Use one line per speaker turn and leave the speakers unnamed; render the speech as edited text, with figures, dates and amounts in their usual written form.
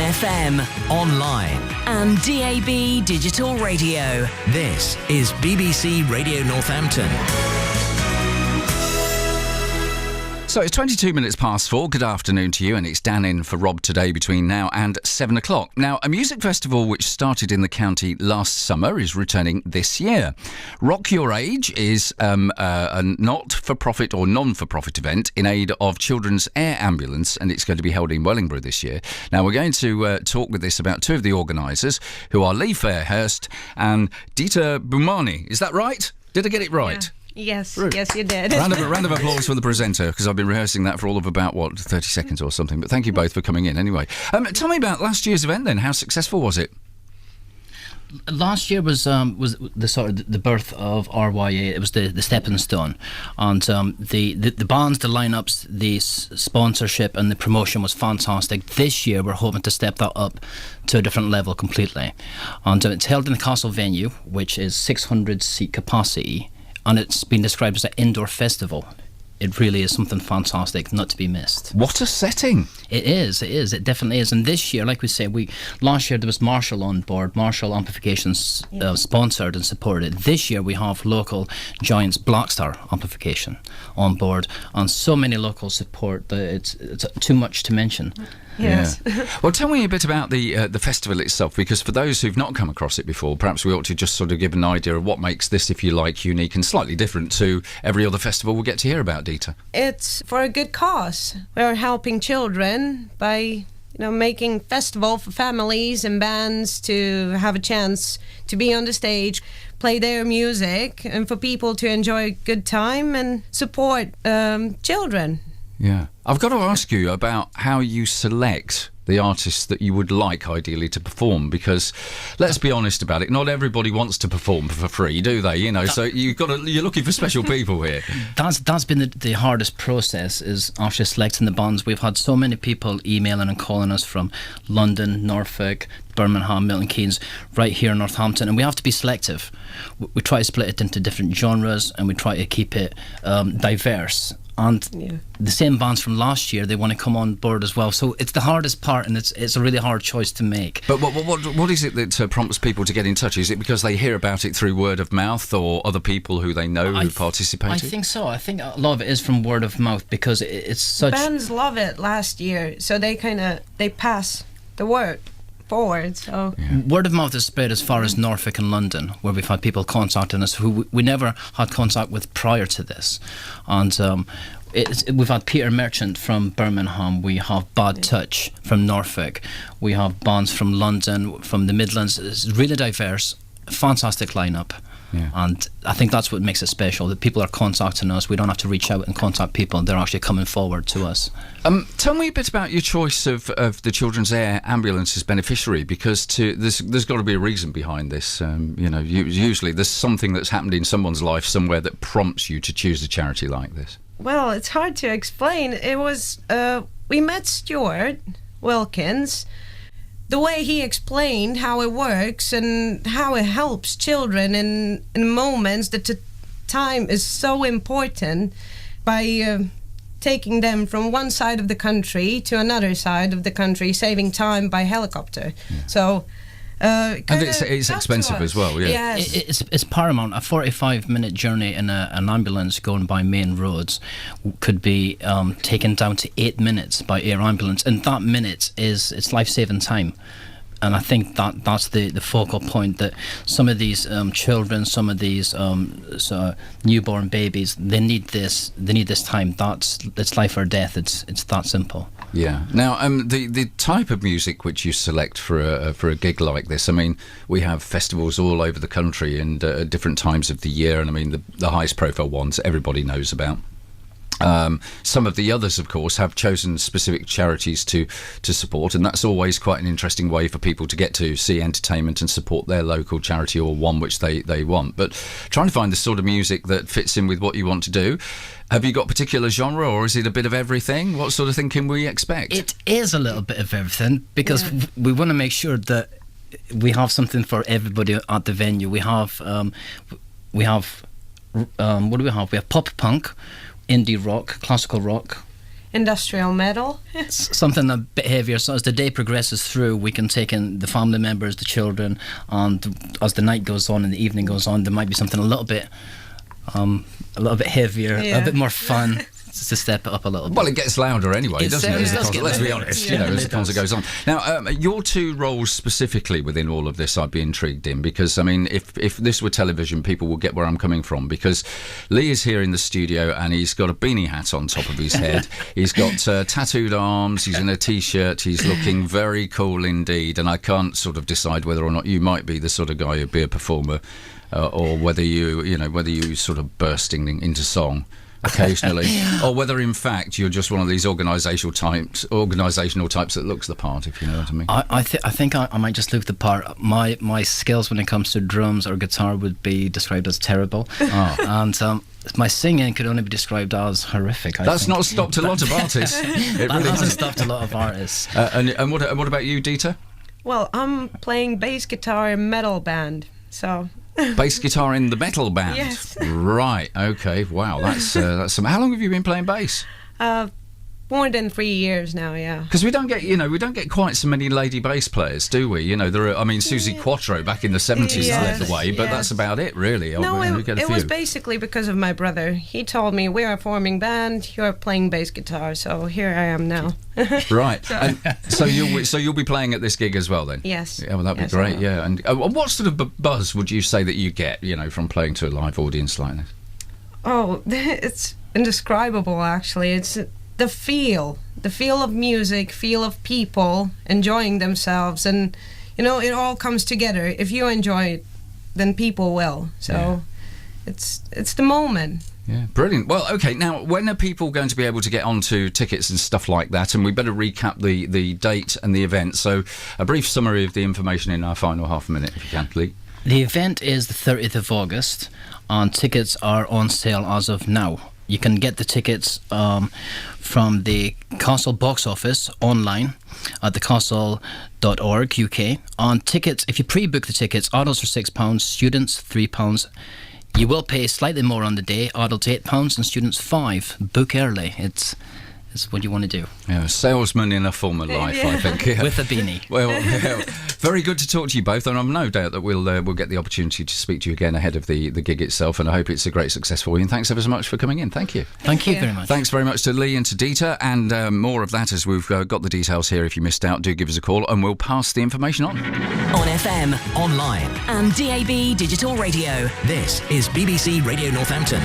FM, online and DAB digital radio. This is BBC Radio Northampton.
So it's 22 minutes past 4. Good afternoon to you, and it's Dan in for Rob today between now and 7 o'clock. Now, a music festival which started in the county last summer is returning this year. Rock Your Age is a not-for-profit or non-for-profit event in aid of Children's Air Ambulance, and it's going to be held in Wellingborough this year. Now, we're going to talk with this about two of the organisers, who are Lee Fairhurst and Dita Bumani. Is that right? Did I get it right?
Yeah. Yes, yes, you did.
Round of applause for the presenter, because I've been rehearsing that for all of about, 30 seconds or something. But thank you both for coming in anyway. Tell me about last year's event then. How successful was it?
Last year was the sort of the birth of RYA. It was the stepping stone, and the bands, the lineups, the sponsorship, and the promotion was fantastic. This year we're hoping to step that up to a different level completely, and it's held in the Castle venue, which is 600 seat capacity. And it's been described as an indoor festival. It really is something fantastic, not to be missed.
What a setting!
It is, it definitely is. And this year, like we say, last year there was Marshall on board. Marshall Amplification sponsored and supported it. This year we have local giants BLACKSTAR Amplification on board, and so many local support that it's too much to mention.
Yes.
Yeah. Well, tell me a bit about the festival itself, because for those who've not come across it before, perhaps we ought to just sort of give an idea of what makes this, if you like, unique and slightly different to every other festival we'll get to hear about, Dita.
It's for a good cause. We're helping children by making festival for families and bands to have a chance to be on the stage, play their music, and for people to enjoy a good time and support children.
Yeah. I've got to ask you about how you select the artists that you would like ideally to perform, because let's be honest about it, not everybody wants to perform for free, do they? So you're looking for special people here.
That's been the hardest process, is actually selecting the bands. We've had so many people emailing and calling us from London, Norfolk, Birmingham, Milton Keynes, right here in Northampton, and we have to be selective. We try to split it into different genres, and we try to keep it diverse. And the same bands from last year, they want to come on board as well. So it's the hardest part, and it's a really hard choice to make.
But what is it that prompts people to get in touch? Is it because they hear about it through word of mouth, or other people who they know who participated?
I think so. I think a lot of it is from word of mouth, because it's such...
Bands love it last year, so they pass the word forward. So
word of mouth is spread as far as Norfolk and London, where we've had people contacting us who we never had contact with prior to this. And we've had Peter Marchant from Birmingham, we have Bad Touch from Norfolk, we have bands from London, from the Midlands. It's really diverse, fantastic lineup. Yeah. And I think that's what makes it special, that people are contacting us. We don't have to reach out and contact people. They're actually coming forward to us.
Tell me a bit about your choice of the Children's Air Ambulance as beneficiary, because there's got to be a reason behind this. Usually there's something that's happened in someone's life somewhere that prompts you to choose a charity like this.
Well, it's hard to explain. It was, we met Stuart Wilkins. The way he explained how it works and how it helps children in moments that the time is so important, by taking them from one side of the country to another side of the country, saving time by helicopter. Yeah. So,
and it's expensive as well. Yeah,
yes.
It's paramount. A 45-minute journey in an ambulance going by main roads could be taken down to 8 minutes by air ambulance, and that minute it's life-saving time. And I think that's the focal point, that some of these children, some of these newborn babies, they need this time. It's life or death. It's that simple.
Yeah. Now, the type of music which you select for a gig like this, I mean, we have festivals all over the country and at different times of the year, and I mean the highest profile ones everybody knows about. Some of the others, of course, have chosen specific charities to support, and that's always quite an interesting way for people to get to see entertainment and support their local charity or one which they want. But trying to find the sort of music that fits in with what you want to do. Have you got a particular genre, or is it a bit of everything? What sort of thing can we expect?
It is a little bit of everything, because we want to make sure that we have something for everybody at the venue. We have what do we have? We have pop punk, indie rock, classical rock,
industrial metal.
Something a bit heavier. So as the day progresses through, we can take in the family members, the children, and as the night goes on and the evening goes on, there might be something a little bit heavier, a bit more fun. To step it up a little bit.
Well, it gets louder anyway, doesn't it? Let's be honest,
Yeah,
as the concert goes on. Now, your two roles specifically within all of this, I'd be intrigued in, because, I mean, if this were television, people will get where I'm coming from, because Lee is here in the studio and he's got a beanie hat on top of his head. He's got tattooed arms, he's in a T-shirt, he's looking very cool indeed, and I can't sort of decide whether or not you might be the sort of guy who'd be a performer or whether you sort of bursting into song occasionally, or whether in fact you're just one of these organisational types that looks the part, if you know what I mean.
I think I might just look the part. My skills when it comes to drums or guitar would be described as terrible, and my singing could only be described as horrific.
That's not stopped a lot of artists. It
That
really
hasn't
hasn't.
stopped a lot of artists.
And what about you, Dieter?
Well, I'm playing bass guitar in metal band, so...
Bass guitar in the metal band.
Yes.
Right. Okay. Wow. That's some. How long have you been playing bass?
More than 3 years now, yeah.
Because we don't get quite so many lady bass players, do we? There are. I mean, Susie Quattro back in the 70s led the way, but that's about it, really.
No,
We get a
it
few.
was basically because of my brother. He told me, we are forming band, you're playing bass guitar, so here I am now.
Right. And so you'll be playing at this gig as well then?
Yes.
Yeah, well, that'd be
Yes, I
great.
will.
Yeah. And what sort of buzz would you say that you get, from playing to a live audience like this?
Oh, it's indescribable, actually. It's the feel of music, feel of people enjoying themselves, and it all comes together. If you enjoy it, then people will. So it's the moment.
Yeah, brilliant. Well, okay, now, when are people going to be able to get onto tickets and stuff like that? And we better recap the date and the event. So a brief summary of the information in our final half a minute, if you can, Lee.
The event is the 30th of August, and tickets are on sale as of now. You can get the tickets from the Castle box office online at thecastle.org UK. On tickets, if you pre-book the tickets, adults are £6, students £3. You will pay slightly more on the day, adults £8 and students £5. Book early. It's what you want to do.
Yeah, salesman in a former life, I think. Yeah.
With a beanie.
Well, very good to talk to you both, and I've no doubt that we'll get the opportunity to speak to you again ahead of the gig itself, and I hope it's a great success for you. And thanks ever so much for coming in. Thank you.
Thank you very much.
Thanks very much to Lee and to Dieter, and more of that as we've got the details here. If you missed out, do give us a call, and we'll pass the information on.
On FM, online, and DAB digital radio. This is BBC Radio Northampton.